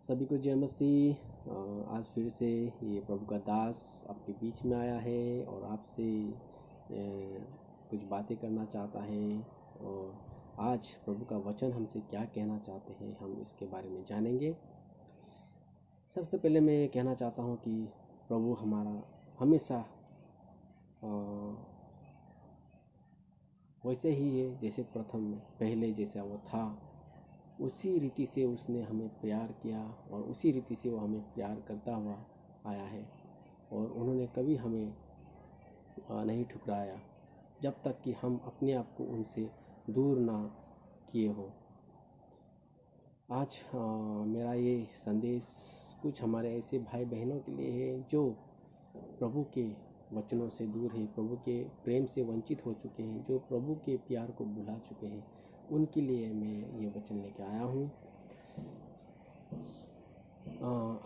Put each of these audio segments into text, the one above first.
सभी को जय मसीह। आज फिर से ये प्रभु का दास आपके बीच में आया है और आपसे कुछ बातें करना चाहता है। और आज प्रभु का वचन हमसे क्या कहना चाहते हैं हम इसके बारे में जानेंगे। सबसे पहले मैं कहना चाहता हूँ कि प्रभु हमारा हमेशा वैसे ही है जैसे प्रथम पहले जैसा वो था, उसी रीति से उसने हमें प्यार किया और उसी रीति से वो हमें प्यार करता हुआ आया है। और उन्होंने कभी हमें नहीं ठुकराया जब तक कि हम अपने आप को उनसे दूर ना किए हो। आज मेरा ये संदेश कुछ हमारे ऐसे भाई बहनों के लिए है जो प्रभु के वचनों से दूर है, प्रभु के प्रेम से वंचित हो चुके हैं, जो प्रभु के प्यार को भुला चुके हैं। उनके लिए मैं ये वचन लेके आया हूँ।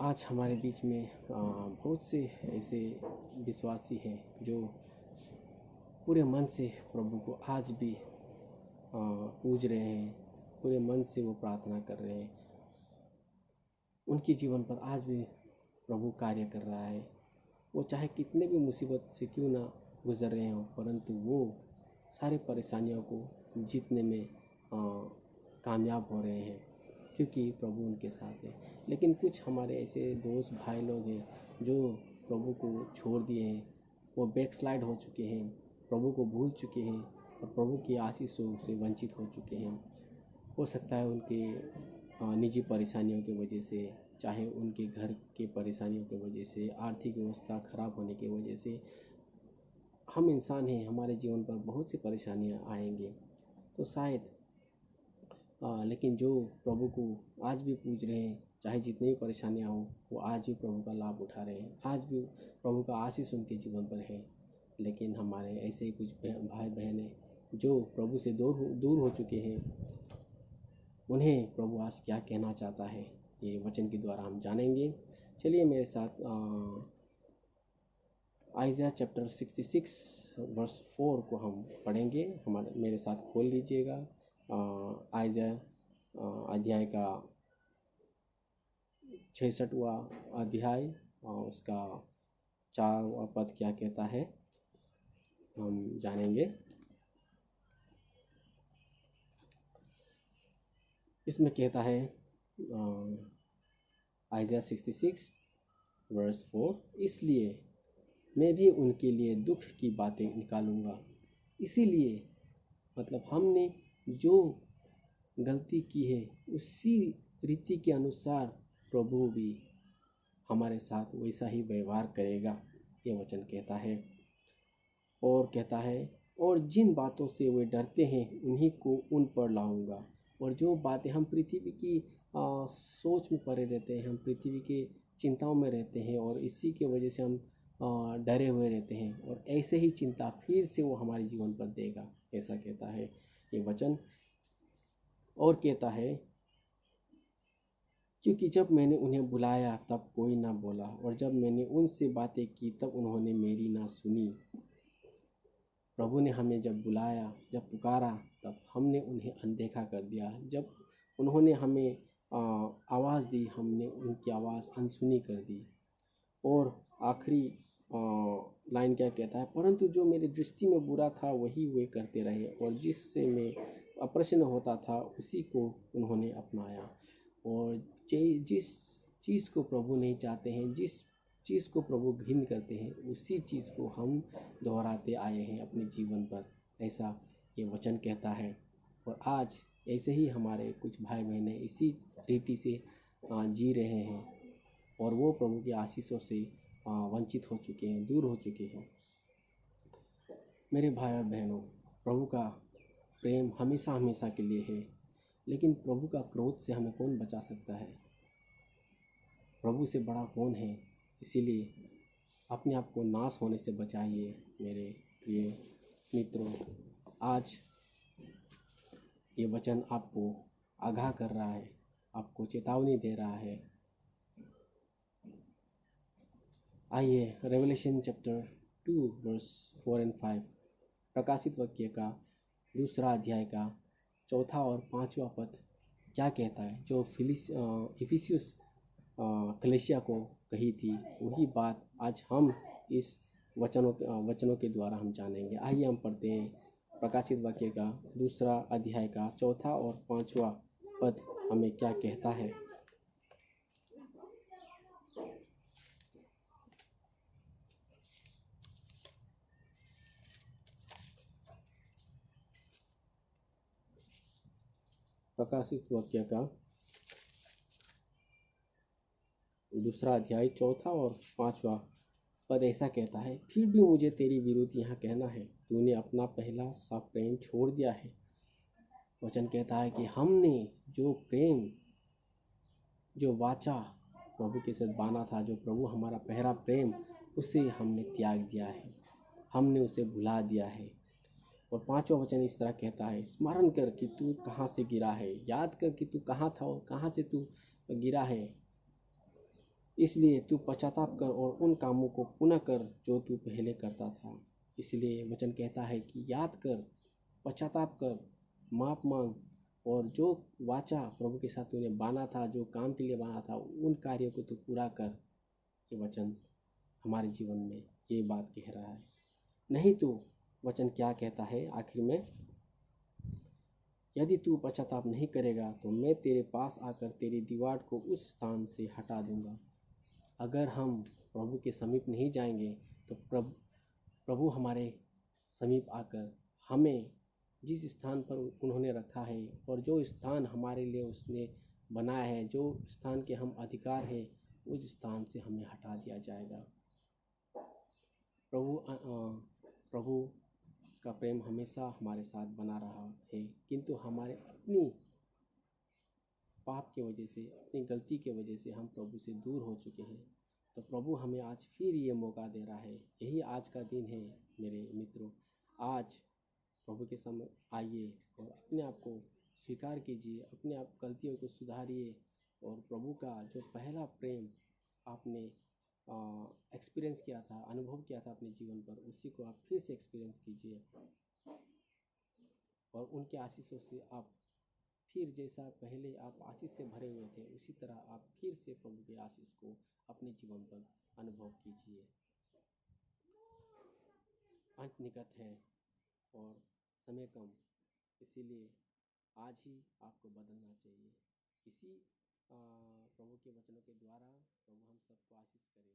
आज हमारे बीच में बहुत से ऐसे विश्वासी हैं जो पूरे मन से प्रभु को आज भी पूज रहे हैं, पूरे मन से वो प्रार्थना कर रहे हैं। उनके जीवन पर आज भी प्रभु कार्य कर रहा है। वो चाहे कितने भी मुसीबत से क्यों ना गुजर रहे हों, परंतु वो सारे परेशानियों को जीतने में कामयाब हो रहे हैं क्योंकि प्रभु उनके साथ है। लेकिन कुछ हमारे ऐसे दोस्त भाई लोग हैं जो प्रभु को छोड़ दिए हैं, वो बैकस्लाइड हो चुके हैं, प्रभु को भूल चुके हैं और प्रभु की आशीषों से वंचित हो चुके हैं। हो सकता है उनके निजी परेशानियों की वजह से, चाहे उनके घर के परेशानियों की वजह से, आर्थिक व्यवस्था खराब होने की वजह से। हम इंसान हैं, हमारे जीवन पर बहुत सी परेशानियां आएंगी, तो शायद लेकिन जो प्रभु को आज भी पूज रहे हैं, चाहे जितनी भी परेशानियां हो, वो आज भी प्रभु का लाभ उठा रहे हैं, आज भी प्रभु का आशीष उनके जीवन पर है। लेकिन हमारे ऐसे ही कुछ भाई बहन हैं जो प्रभु से दूर हो चुके हैं। उन्हें प्रभु आज क्या कहना चाहता है ये वचन के द्वारा हम जानेंगे। चलिए मेरे साथ आइज़ाया चैप्टर 66 वर्स 4 को हम पढ़ेंगे। मेरे साथ खोल लीजिएगा। आइज़ाया अध्याय का 66वां अध्याय, उसका 4वां पद क्या कहता है हम जानेंगे। इसमें कहता है आइज़ाया 66 वर्स 4, इसलिए मैं भी उनके लिए दुख की बातें निकालूंगा। इसीलिए मतलब हमने जो गलती की है उसी रीति के अनुसार प्रभु भी हमारे साथ वैसा ही व्यवहार करेगा, ये वचन कहता है। और कहता है, और जिन बातों से वे डरते हैं उन्हीं को उन पर लाऊंगा। और जो बातें हम पृथ्वी की सोच में पड़े रहते हैं, हम पृथ्वी के चिंताओं में रहते हैं और इसी के वजह से हम डरे हुए रहते हैं, और ऐसे ही चिंता फिर से वो हमारे जीवन पर देगा, ऐसा कहता है ये वचन। और कहता है, क्योंकि जब मैंने उन्हें बुलाया तब कोई ना बोला, और जब मैंने उनसे बातें की तब उन्होंने मेरी ना सुनी। प्रभु ने हमें जब बुलाया, जब पुकारा, तब हमने उन्हें अनदेखा कर दिया। जब उन्होंने हमें आवाज़ दी, हमने उनकी आवाज़ अनसुनी कर दी। और आखिरी लाइन क्या कहता है, परंतु जो मेरी दृष्टि में बुरा था वही वे करते रहे, और जिससे मैं अप्रसन्न होता था उसी को उन्होंने अपनाया। और जिस चीज़ को प्रभु नहीं चाहते हैं, जिस चीज़ को प्रभु घृण करते हैं, उसी चीज़ को हम दोहराते आए हैं अपने जीवन पर, ऐसा ये वचन कहता है। और आज ऐसे ही हमारे कुछ भाई बहनें इसी रीति से जी रहे हैं और वो प्रभु के आशीषों से वंचित हो चुके हैं, दूर हो चुके हैं। मेरे भाई और बहनों, प्रभु का प्रेम हमेशा हमेशा के लिए है, लेकिन प्रभु का क्रोध से हमें कौन बचा सकता है? प्रभु से बड़ा कौन है? इसीलिए अपने आप को नाश होने से बचाइए मेरे प्रिय मित्रों। आज ये वचन आपको आगाह कर रहा है, आपको चेतावनी दे रहा है। आइए रेवलेशन चैप्टर 2 वर्स 4 और 5, प्रकाशित वाक्य का 2 अध्याय का 4 और 5वां पद क्या कहता है, जो इफिसियस कलीसिया को कही थी, वही बात आज हम इस वचनों के द्वारा हम जानेंगे। आइए हम पढ़ते हैं प्रकाशित वाक्य का 2 अध्याय का 4 और 5वां पद हमें क्या कहता है। प्रकाशित वाक्य का 2 अध्याय 4 और 5वां पद ऐसा कहता है, फिर भी मुझे तेरी विरुद्ध यहाँ कहना है, तूने अपना पहला सा प्रेम छोड़ दिया है। वचन कहता है कि हमने जो प्रेम, जो वाचा प्रभु के साथ बाना था, जो प्रभु हमारा पहला प्रेम, उसे हमने त्याग दिया है, हमने उसे भुला दिया है। और 5वां वचन इस तरह कहता है, स्मरण कर कि तू कहाँ से गिरा है, याद कर कि तू कहाँ था और कहाँ से तू गिरा है, इसलिए तू पश्चाताप कर और उन कामों को पुनः कर जो तू पहले करता था। इसलिए वचन कहता है कि याद कर, पश्चाताप कर, माप मांग, और जो वाचा प्रभु के साथ तूने बाना था, जो काम के लिए बाना था, उन कार्यों को तू पूरा कर। ये वचन हमारे जीवन में ये बात कह रहा है। नहीं तो वचन क्या कहता है आखिर में, यदि तू पश्चाताप नहीं करेगा तो मैं तेरे पास आकर तेरी दीवार को उस स्थान से हटा दूंगा। अगर हम प्रभु के समीप नहीं जाएंगे तो प्रभु हमारे समीप आकर हमें जिस स्थान पर उन्होंने रखा है और जो स्थान हमारे लिए उसने बनाया है, जो स्थान के हम अधिकार है, उस स्थान से हमें हटा दिया जाएगा। प्रभु का प्रेम हमेशा हमारे साथ बना रहा है, किंतु हमारे अपनी पाप की वजह से, अपनी गलती की वजह से हम प्रभु से दूर हो चुके हैं। तो प्रभु हमें आज फिर ये मौका दे रहा है। यही आज का दिन है मेरे मित्रों। आज प्रभु के सामने आइए और अपने आप को स्वीकार कीजिए, अपने आप गलतियों को सुधारिए और प्रभु का जो पहला प्रेम आपने एक्सपीरियंस किया था, अनुभव किया था अपने जीवन पर, उसी को आप फिर से एक्सपीरियंस कीजिए और उनके आशीषों से आप फिर, जैसा पहले आप आशीष से भरे हुए थे, उसी तरह आप फिर से प्रभु के आशीष को अपने जीवन पर अनुभव कीजिए। अंत निकट है और समय कम, इसीलिए आज ही आपको बदलना चाहिए। इसी प्रभु के वचनों के द्वारा प्रभु हम सबको आशीष करें।